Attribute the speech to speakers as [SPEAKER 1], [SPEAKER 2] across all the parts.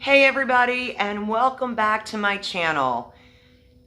[SPEAKER 1] Hey everybody, and welcome back to my channel.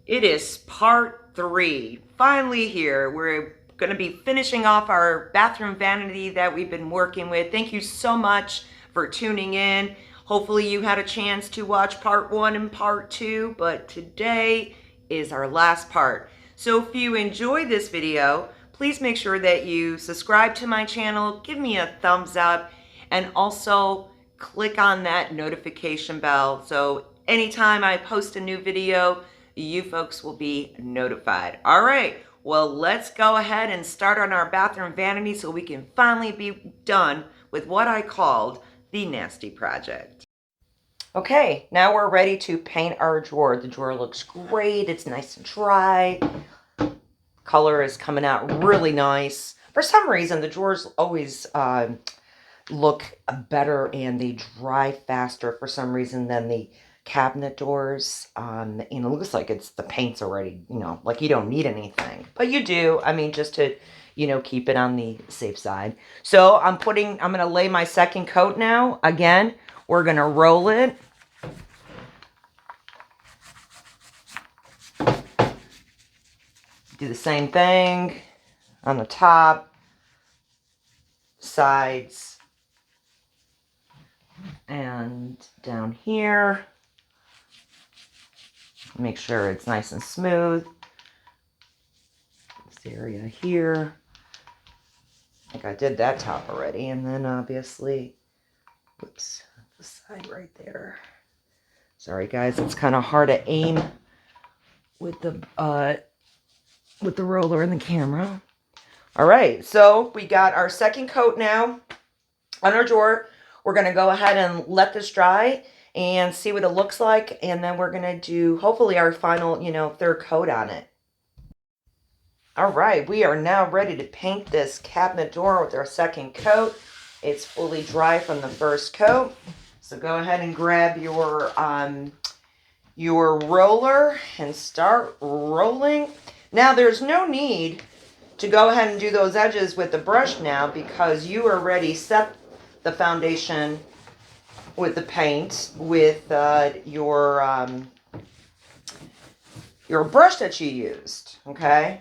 [SPEAKER 1] It is part 3, finally here. We're going to be finishing off our bathroom vanity that we've been working with. Thank you so much for tuning in. Hopefully you had a chance to watch part 1 and part 2, but today is our last part. So if you enjoyed this video, please make sure that you subscribe to my channel, give me a thumbs up, and also click on that notification bell so anytime I post a new video, you folks will be notified. All right, well, let's go ahead and start on our bathroom vanity so we can finally be done with what I called the nasty project. Okay, now we're ready to paint our drawer. The drawer looks great. It's nice and dry. Color is coming out really nice. For some reason, the drawers always look better and they dry faster for some reason than the cabinet doors. And it looks like the paint's already, like you don't need anything, but you do. I mean, just to, keep it on the safe side. So I'm going to lay my second coat now. Again, we're going to roll it. Do the same thing on the top, sides, and down here. Make sure it's nice and smooth. This area here. I think I did that top already. And then obviously, whoops, the side right there. Sorry guys, it's kind of hard to aim with the roller and the camera. All right, so we got our second coat now on our drawer. We're going to go ahead and let this dry and see what it looks like. And then we're going to do, hopefully, our final, third coat on it. All right, we are now ready to paint this cabinet door with our second coat. It's fully dry from the first coat. So go ahead and grab your roller and start rolling. Now, there's no need to go ahead and do those edges with the brush now because you already set the foundation with the paint with your brush that you used. Okay,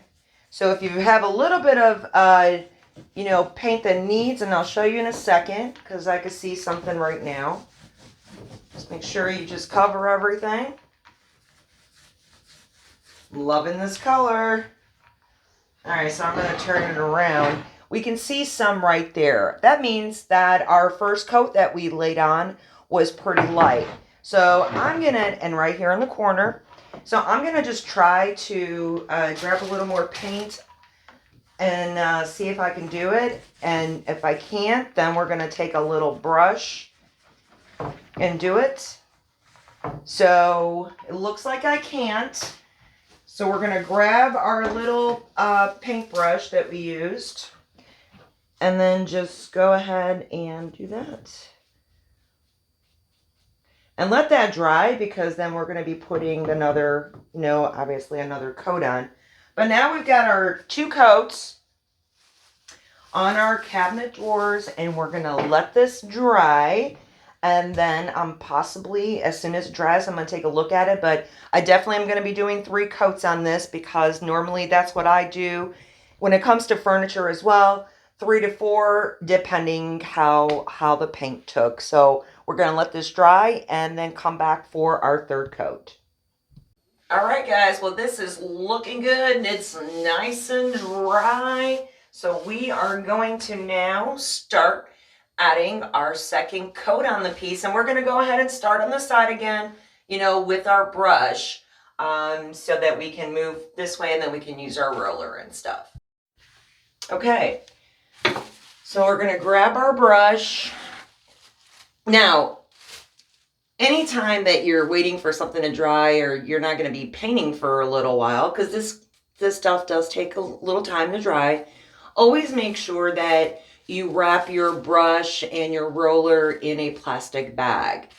[SPEAKER 1] so if you have a little bit of paint that needs, and I'll show you in a second because I can see something right now. Just make sure you just cover everything. I'm loving this color. All right, so I'm going to turn it around. We can see some right there. That means that our first coat that we laid on was pretty light. So I'm going to, and right here in the corner, so I'm going to just try to grab a little more paint and see if I can do it. And if I can't, then we're going to take a little brush and do it. So it looks like I can't. So we're going to grab our little paintbrush that we used. And then just go ahead and do that. And let that dry because then we're going to be putting another, obviously another coat on. But now we've got our 2 coats on our cabinet drawers and we're going to let this dry. And then possibly as soon as it dries, I'm going to take a look at it. But I definitely am going to be doing 3 coats on this because normally that's what I do when it comes to furniture as well. 3 to 4, depending how the paint took. So we're going to let this dry and then come back for our third coat. All right, guys. Well, this is looking good and it's nice and dry. So we are going to now start adding our second coat on the piece. And we're going to go ahead and start on the side again, with our brush so that we can move this way and then we can use our roller and stuff. Okay. So we're going to grab our brush. Now, anytime that you're waiting for something to dry or you're not going to be painting for a little while, because this stuff does take a little time to dry, always make sure that you wrap your brush and your roller in a plastic bag.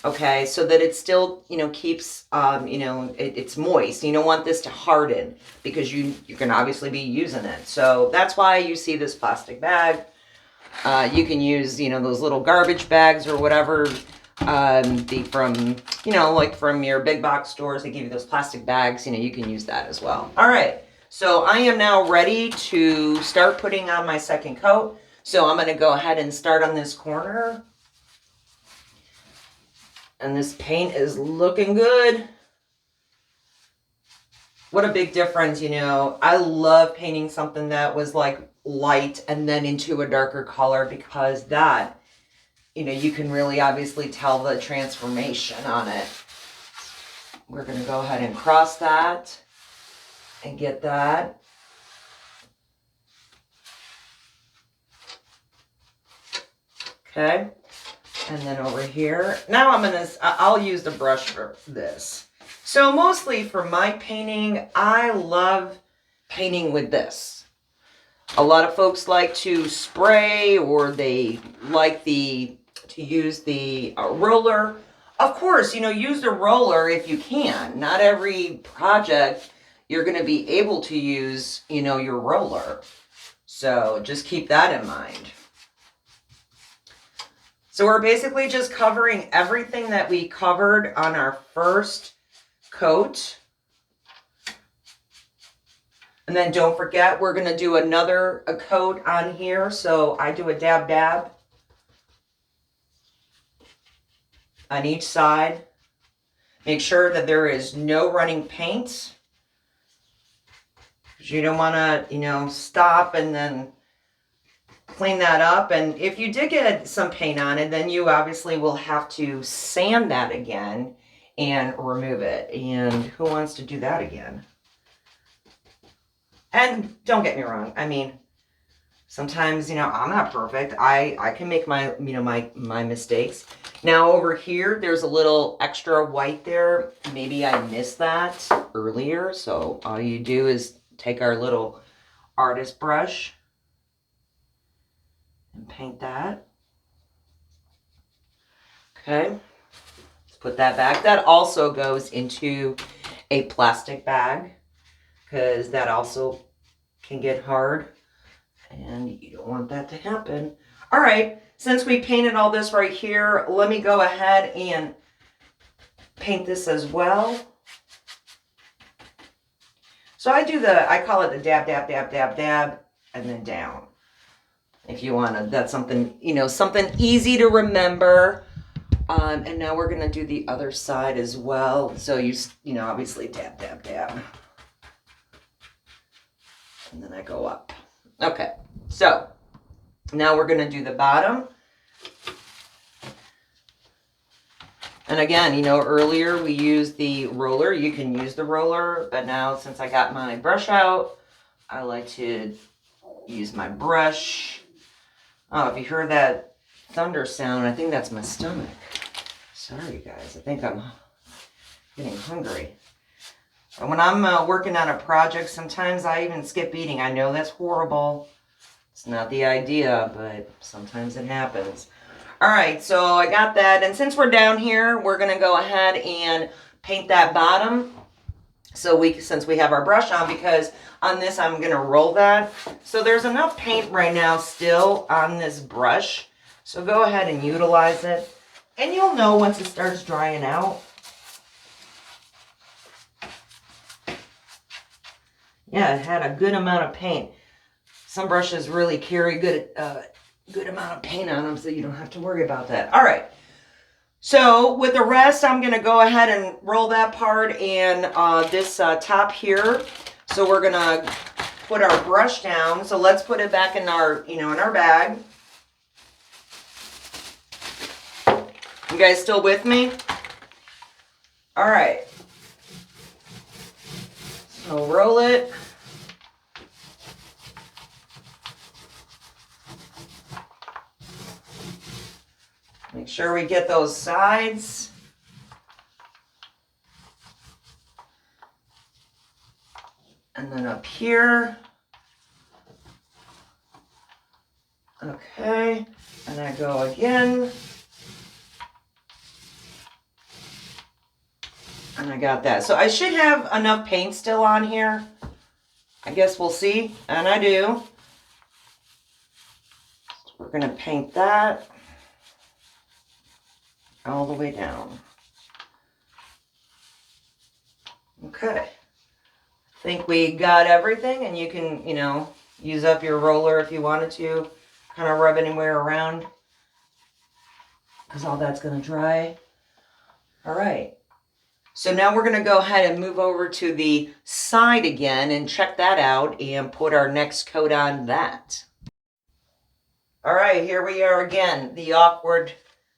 [SPEAKER 1] Okay, so that it still, keeps, it's moist. You don't want this to harden because you can obviously be using it. So that's why you see this plastic bag. You can use, those little garbage bags or whatever from, you know, like from your big box stores, they give you those plastic bags, you know, you can use that as well. All right, so I am now ready to start putting on my second coat. So I'm gonna go ahead and start on this corner. And this paint is looking good. What a big difference, you know. I love painting something that was like light and then into a darker color, because that, you know, you can really obviously tell the transformation on it. We're going to go ahead and cross that and get that. Okay. And then over here, now I'll use the brush for this. So mostly for my painting, I love painting with this. A lot of folks like to spray, or they like to use the roller. Of course, you know, use the roller if you can. Not every project you're going to be able to use, you know, your roller. So just keep that in mind. So we're basically just covering everything that we covered on our first coat. And then don't forget, we're going to do another coat on here. So I do a dab dab on each side. Make sure that there is no running paint, because you don't want to, you know, stop and then clean that up. And if you did get some paint on it, then you obviously will have to sand that again and remove it. And who wants to do that again? And don't get me wrong, I mean, sometimes, you know, I'm not perfect. I can make my, you know, my mistakes. Now over here, there's a little extra white there. Maybe I missed that earlier. So all you do is take our little artist brush and paint that. Okay, let's put that back. That also goes into a plastic bag, because that also can get hard and you don't want that to happen. All right, since we painted all this right here, let me go ahead and paint this as well. So I call it the dab, dab, dab, dab, dab, and then down. If you want to, that's something, you know, something easy to remember. And now we're going to do the other side as well. So you know, obviously dab, dab, dab. And then I go up. Okay, so now we're going to do the bottom. And again, you know, earlier we used the roller. You can use the roller, but now since I got my brush out, I like to use my brush. Oh, if you heard that thunder sound, I think that's my stomach. Sorry, guys. I think I'm getting hungry. And when I'm working on a project, sometimes I even skip eating. I know that's horrible. It's not the idea, but sometimes it happens. All right, so I got that. And since we're down here, we're going to go ahead and paint that bottom. So since we have our brush on, because on this I'm going to roll that. So there's enough paint right now still on this brush. So go ahead and utilize it. And you'll know once it starts drying out. Yeah, it had a good amount of paint. Some brushes really carry good amount of paint on them, so you don't have to worry about that. All right. So with the rest, I'm going to go ahead and roll that part and this top here. So we're going to put our brush down. So let's put it back in our, you know, in our bag. You guys still with me? All right. So roll it. Make sure we get those sides. And then up here. Okay. And I go again. And I got that. So I should have enough paint still on here. I guess we'll see. And I do. So we're going to paint that. all the way down. Okay. I think we got everything, and you can, use up your roller if you wanted to, kind of rub anywhere around, because all that's going to dry. All right. So now we're going to go ahead and move over to the side again and check that out and put our next coat on that. All right, here we are again, the awkward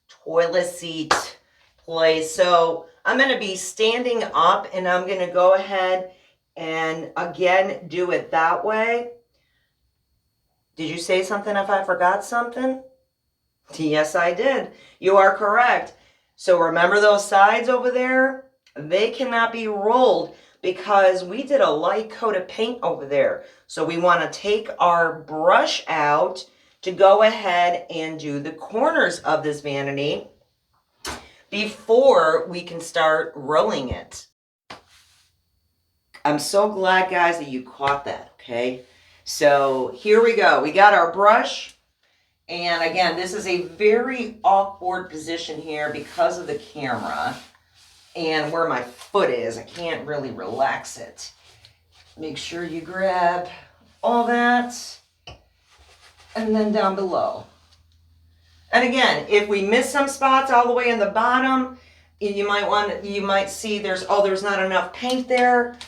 [SPEAKER 1] toilet seat place. So I'm going to be standing up, and I'm going to go ahead and again do it that way. Did you say something if I forgot something? Yes, I did. You are correct. So remember those sides over there? They cannot be rolled because we did a light coat of paint over there. So we want to take our brush out to go ahead and do the corners of this vanity before we can start rolling it. I'm so glad, guys, that you caught that, okay? So here we go. We got our brush. And again, this is a very awkward position here because of the camera and where my foot is. I can't really relax it. Make sure you grab all that and then down below. And again, if we miss some spots all the way in the bottom, you might see there's not enough paint there.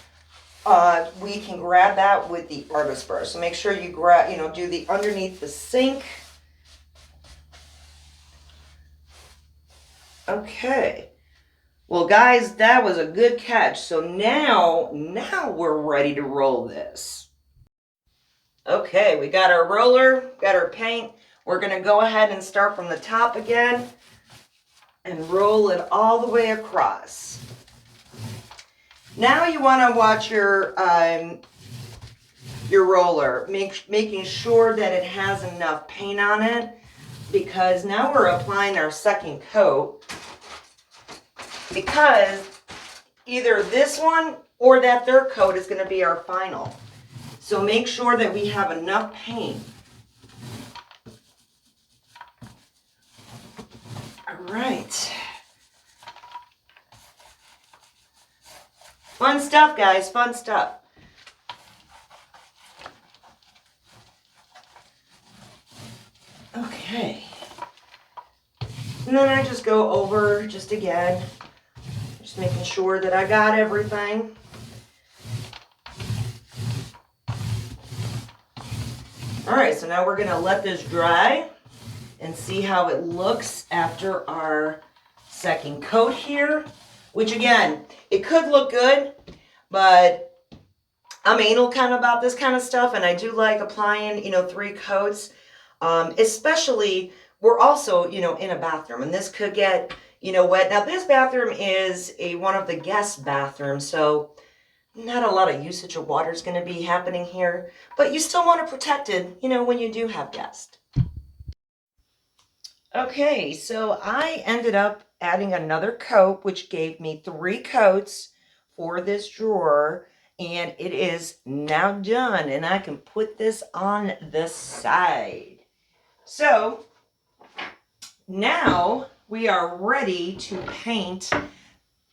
[SPEAKER 1] We can grab that with the artist brush. So make sure you do the underneath the sink. Okay. Well, guys, that was a good catch. So now we're ready to roll this. Okay, we got our roller, got our paint. We're going to go ahead and start from the top again and roll it all the way across. Now you want to watch your roller, making sure that it has enough paint on it, because now we're applying our second coat, because either this one or that third coat is going to be our final. So make sure that we have enough paint. All right. Fun stuff, guys, fun stuff. Okay. And then I just go over just again, just making sure that I got everything. All right, so now we're going to let this dry and see how it looks after our second coat here, which again, it could look good, but I'm anal kind of about this kind of stuff, and I do like applying, 3 coats, especially we're also, in a bathroom, and this could get, wet. Now, this bathroom is one of the guest bathrooms, so not a lot of usage of water is going to be happening here, but you still want to protect it, when you do have guests. Okay, so I ended up adding another coat, which gave me 3 coats for this drawer, and it is now done, and I can put this on the side. So now we are ready to paint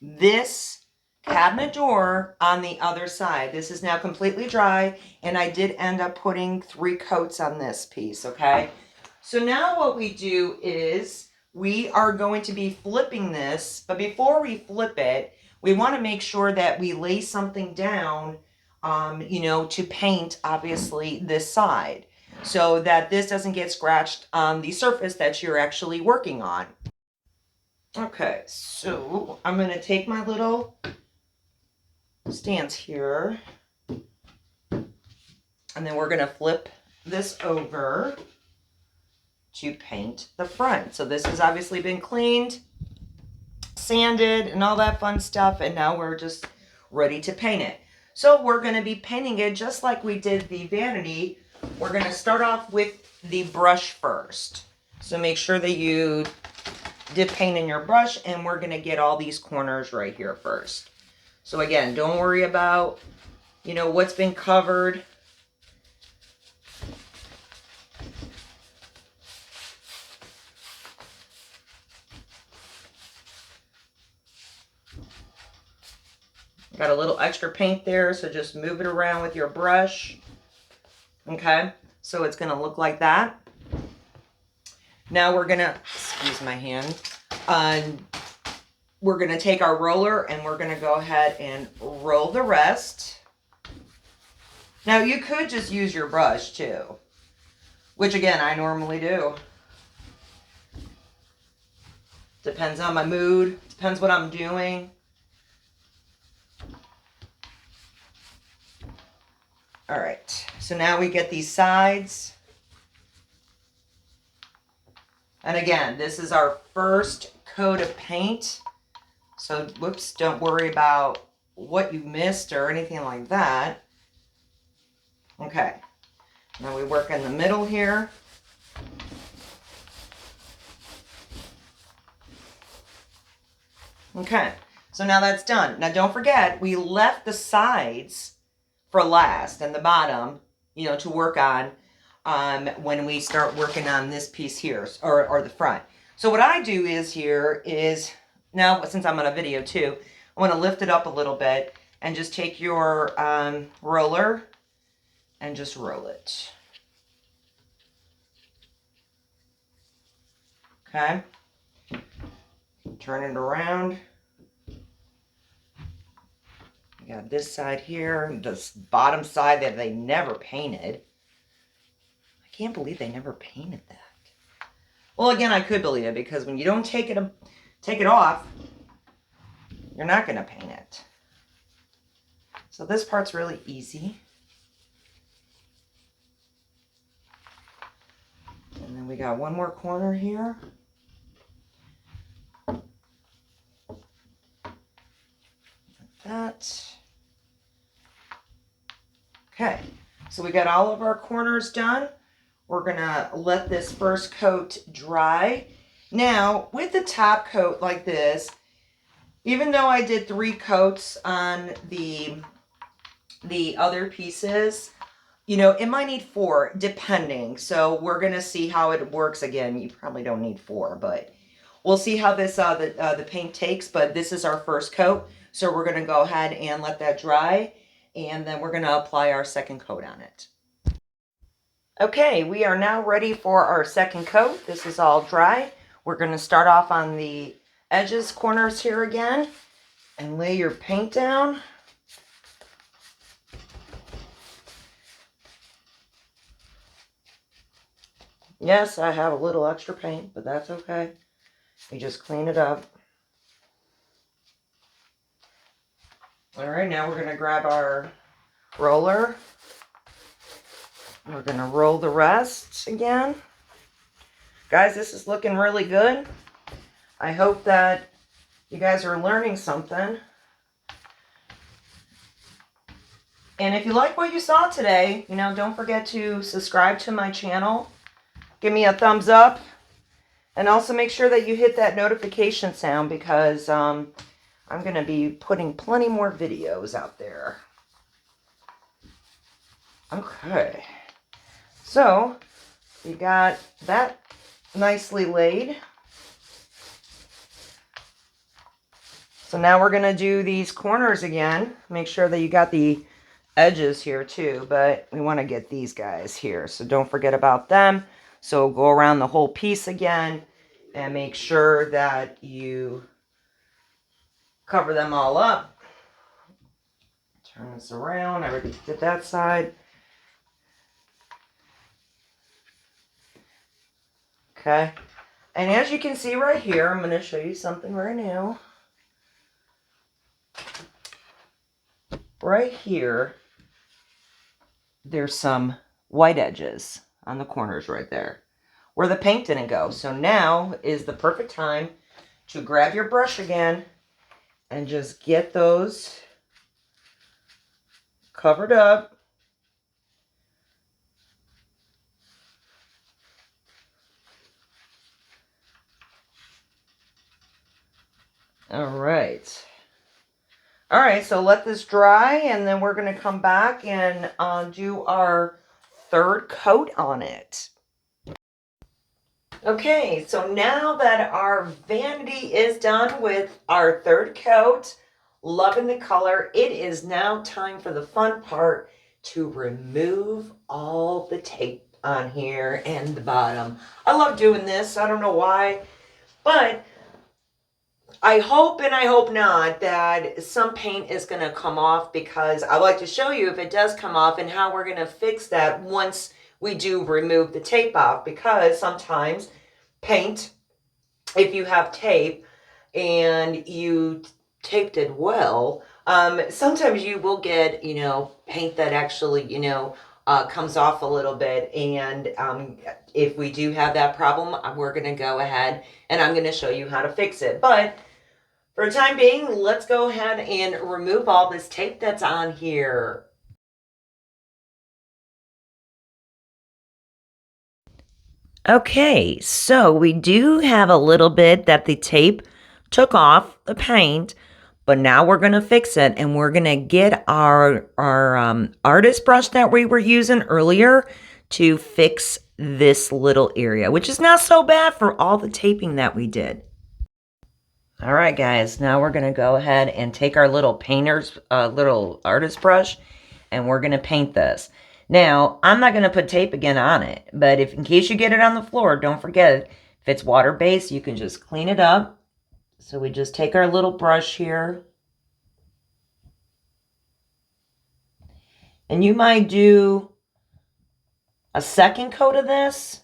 [SPEAKER 1] this cabinet door on the other side. This is now completely dry, and I did end up putting 3 coats on this piece, okay? So now what we do is we are going to be flipping this, but before we flip it, we want to make sure that we lay something down, to paint, obviously, this side, so that this doesn't get scratched on the surface that you're actually working on. Okay, so I'm going to take my little stance here, and then we're going to flip this over to paint the front. So this has obviously been cleaned, sanded, and all that fun stuff, and now we're just ready to paint it. So we're going to be painting it just like we did the vanity. We're going to start off with the brush first. So make sure that you dip paint in your brush, and we're going to get all these corners right here first. So again, don't worry about, what's been covered. Got a little extra paint there, so just move it around with your brush. Okay, so it's gonna look like that. Now we're gonna, excuse my hand, we're gonna take our roller and we're gonna go ahead and roll the rest. Now you could just use your brush too, which again, I normally do. Depends on my mood, depends what I'm doing. All right, so now we get these sides. And again, this is our first coat of paint. So, whoops, don't worry about what you missed or anything like that. Okay, now we work in the middle here. Okay, so now that's done. Now don't forget, we left the sides for last and the bottom, you know, to work on when we start working on this piece here, or the front. So what I do is here is, now since I'm on a video too, I want to lift it up a little bit and just take your roller and just roll it. Okay, turn it around. You got this side here, this bottom side that they never painted. I can't believe they never painted that. Well, again, I could believe it because when you don't take it off, you're not going to paint it. So this part's really easy. And then we got one more corner here. Like that. Okay, so we got all of our corners done. We're gonna let this first coat dry. Now, with the top coat like this, even though I did 3 coats on the other pieces, you know, it might need 4 depending. So we're gonna see how it works. Again, you probably don't need 4, but we'll see how this the paint takes. But this is our first coat, so we're gonna go ahead and let that dry, and then we're gonna apply our second coat on it. Okay, we are now ready for our second coat. This is all dry. We're going to start off on the edges, corners here again, and lay your paint down. Yes, I have a little extra paint, but that's okay. You just clean it up. All right, now we're going to grab our roller. We're going to roll the rest again. Guys, this is looking really good. I hope that you guys are learning something. And if you like what you saw today, you know, don't forget to subscribe to my channel. Give me a thumbs up. And also make sure that you hit that notification sound because I'm going to be putting plenty more videos out there. Okay. So, you got that nicely laid. So now we're going to do these corners again. Make sure that you got the edges here too, but we want to get these guys here. So don't forget about them. So go around the whole piece again and make sure that you cover them all up. Turn this around. I already did that side. Okay, and as you can see right here, I'm going to show you something right now. Right here, there's some white edges on the corners right there where the paint didn't go. So now is the perfect time to grab your brush again and just get those covered up. All right. All right, so let this dry, and then we're going to come back and do our third coat on it. Okay, so now that our vanity is done with our third coat, Loving the color. It is now time for the fun part, to remove all the tape on here and the bottom. I love doing this. I don't know why, but I hope and I hope not that some paint is going to come off, because I like to show you if it does come off and how we're going to fix that once we do remove the tape off, because sometimes paint, if you have tape and you taped it well, sometimes you will get, paint that actually, comes off a little bit. And if we do have that problem, we're going to go ahead and I'm going to show you how to fix it. But for the time being, let's go ahead and remove all this tape that's on here. Okay, so we do have a little bit that the tape took off the paint, but now we're going to fix it, and we're going to get our artist brush that we were using earlier to fix this little area, which is not so bad for all the taping that we did. All right, guys, now we're going to go ahead and take our little little artist brush, and we're going to paint this. Now, I'm not going to put tape again on it, but if in case you get it on the floor, don't forget, if it's water-based, you can just clean it up. So we just take our little brush here, and you might do a second coat of this.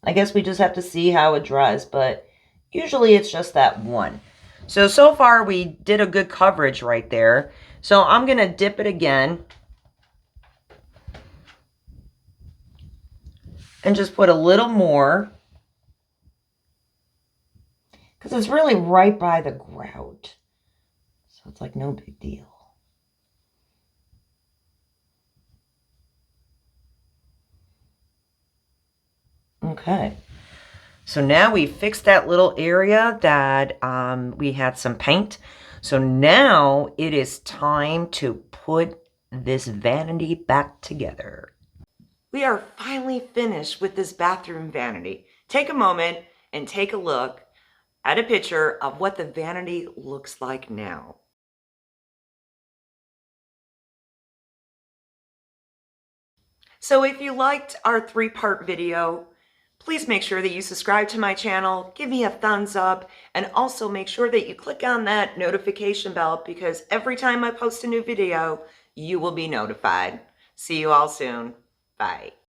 [SPEAKER 1] I guess we just have to see how it dries, but usually it's just that one. So far we did a good coverage right there. So I'm going to dip it again and just put a little more, because it's really right by the grout. So it's like no big deal. Okay. So now we fixed that little area that we had some paint. So now it is time to put this vanity back together. We are finally finished with this bathroom vanity. Take a moment and take a look at a picture of what the vanity looks like now. So if you liked our 3-part video, please make sure that you subscribe to my channel, give me a thumbs up, and also make sure that you click on that notification bell, because every time I post a new video, you will be notified. See you all soon. Bye.